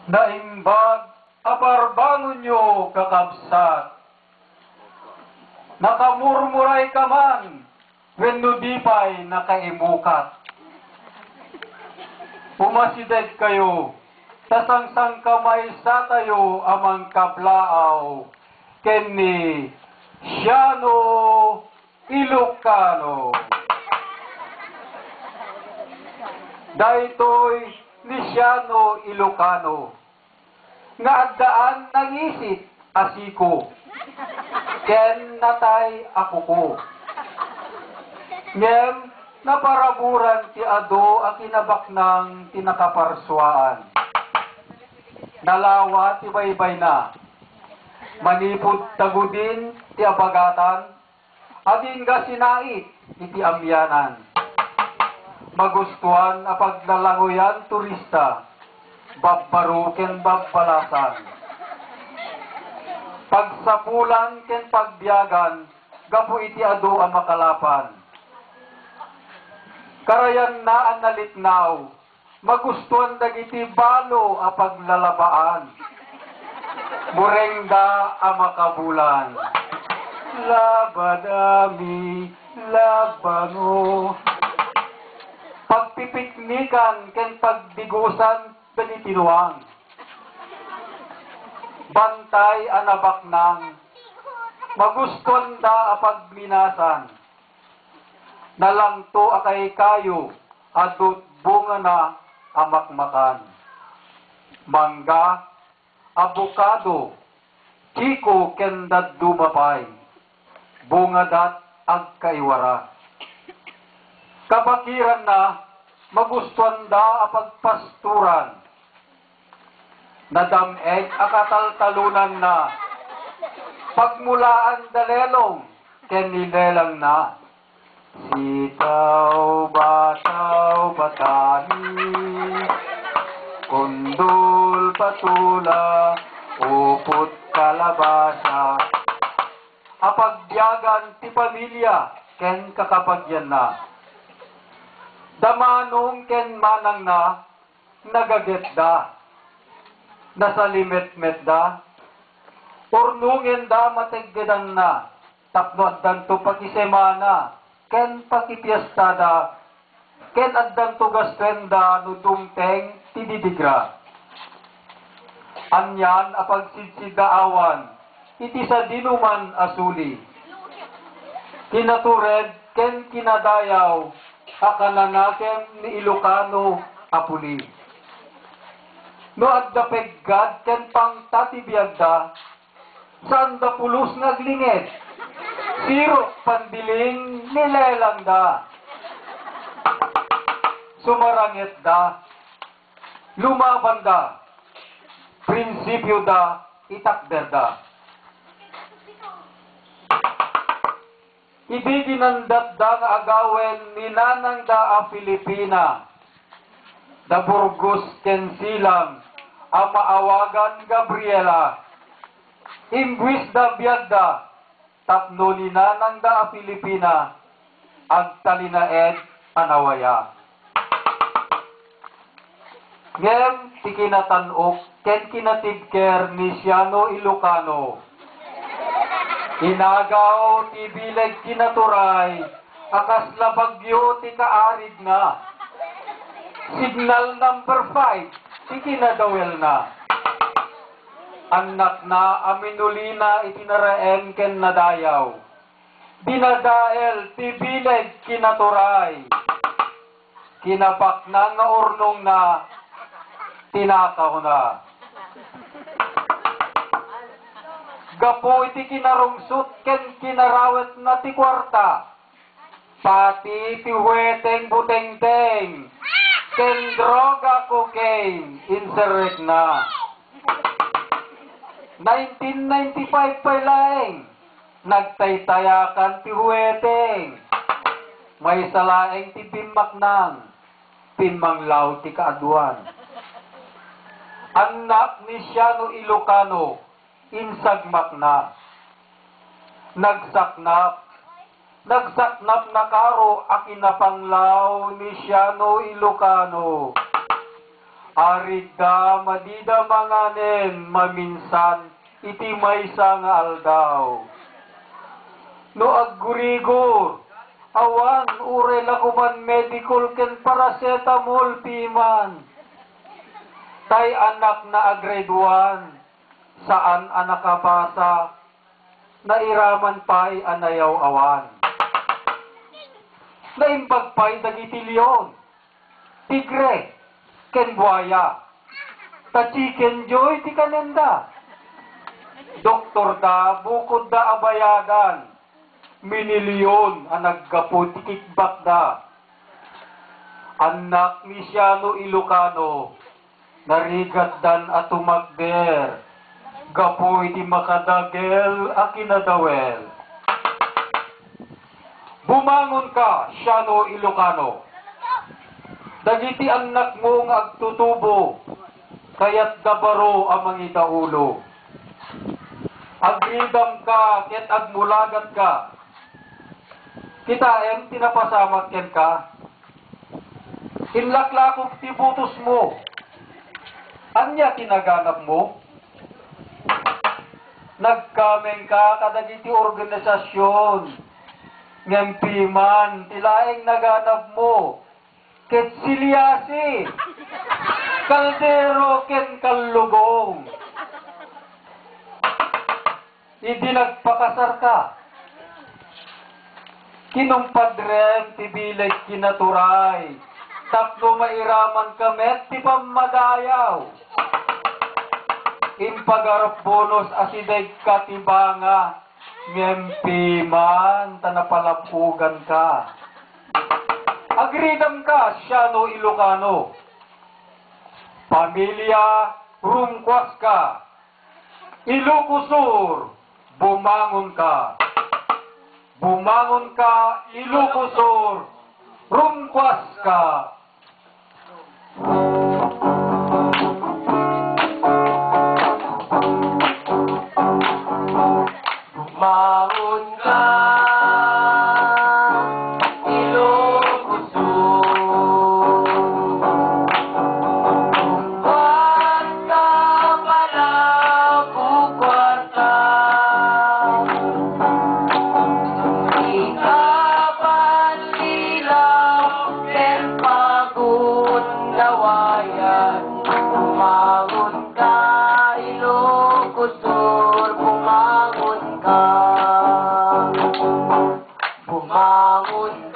Naimbag, aparbangon nyo kakabsat. Nakamurmuray ka man, wenno di pa'y nakaimukat. Pumasideg kayo, tasangsang kamay sa tayo amang kablaaw, kenni Siano Ilocano. Daytoy ni Siano Ilocano, nga addaan nangisit asiko, ken natay ako ko. Ngem, naparaburan ti ado a kinabak ng tinakaparswaan. Nalawa ti baybay na, manipod tagudin ti abagatan, ading ga sinait iti amyanan. Magustuhan a paglalangoyan turista, babbaro ken babbalasan. Pagsapulan ken pagbiyagan, gapu iti ado ang makalapan. Karayan na ang nalitnaw, magustuhan dagiti balo a paglalabaan. Murengda a makabulan. Labadami, labano. Pagpipiknikan ken pagbigusan benitinuang. Bantay anabak nang magustuhan da a pagminasan. Nalangto akay kayo adut bunga na amakmakan. Mangga, abukado, kiko ken dumapay. Bunga dat agkaiwara. Kabakiran na magustuhan da a pagpasturan. Nadameg akataltalunan na. Pagmulaan dalelong ken nilelang na. Sitaw, bataw, batani, kundul, patula, upot, kalabasa. Apagbiyagan ti pamilya, ken kakapagyan na. Damanong ken manang na, nagaget da. Nasalimet-met da. Urnungen da matiggedan na. Tapno addan to pakisemana. Ken pakipiestada, ken addan tugas tenda no dumteng tididigra. Anyan apagsidsidaawan, iti sa dinuman asuli. Kinatured ken kinadayaw, akananaken ni Ilocano apuli. No adda peggad ken pang tatibiyagda, saan da pulos ngaglingit, sirok pandiling nilelang da. Sumarangit da, lumaban da, prinsipyo da, itakder da. Ibiginandat da nga agawen ni nanang da a Pilipina, da Burgos ken silang, a maawagan Gabriela, imbwis da biyagda, tapno ni nanang da a Pilipina, agtalinaed anawaya. Ngem, ti kinatanok, ken kinatibker ni Siano Ilocano. Inagaw ti bileg kinaturay, akas labagyo ti kaarid na. Signal number 5, ti kinadawel na. Anak na aminulina itinaraen ken nadayaw. Dinadael ti bileg kinaturay. Kinapak na nga urnong na, tinakaw na. Gapo iti kinarungsot ken kinarawet na ti kwarta. Pati ti weteng buteng-teng. Ken droga cocaine inserek na. 1995 pa laeng. Nagtaytayakan ti weteng. May salaeng ti bimak nang. Pinmanglaw ti kaaduan. Anak ni Siano Ilocano, insagmak na. Nagsaknap na karo akinapanglaw ni Siano Ilocano. Arid da madida manganen maminsan iti maysa nga aldaw. No aggurigur, awan ure lakuman medical ken paracetamol piman. Tay anak na grade 1, saan anak kabasa, nairaman pa'y anayaw awan. Naimbag pa'y dagiti leon, tigre, ken buaya, ta chicken joy ti kanenda. Doktor da, bukod da abayadan, minilyon ang naggapu ti kickback da. Anak ni Siano Ilocano, narigat dan at tumagder, gapu iti makadagel a kinadawel. Bumangon ka, Siano Ilocano. Dagiti anak mo nga agtutubo, kaya't dabaro ang mga ulo. Agridam ka, ket agmulagat ka. Kitaem, tinapasamat ken ka. Hinlaklakog ti butos mo. Anya kinaganap mo? Nagkameng ka kadagiti organisasyon. Ngempiman, tilaeng naganap mo. Ket silyasi, kaldero ken kallugong. Idi nagpakasar ka. Kinumpadrem ti bileg kinaturay. Tapno mairaman kamet ti pamadayaw. Inpagarap bonus asideg katibanga. Ngempiman, tanapalapugan ka. Agridam ka, Siano Ilocano. Pamilya, rumkwas ka. Ilocosur, bumangon ka. Bumangon ka, Ilocosur, rumkwas ka. Bumangon ka. Bumangon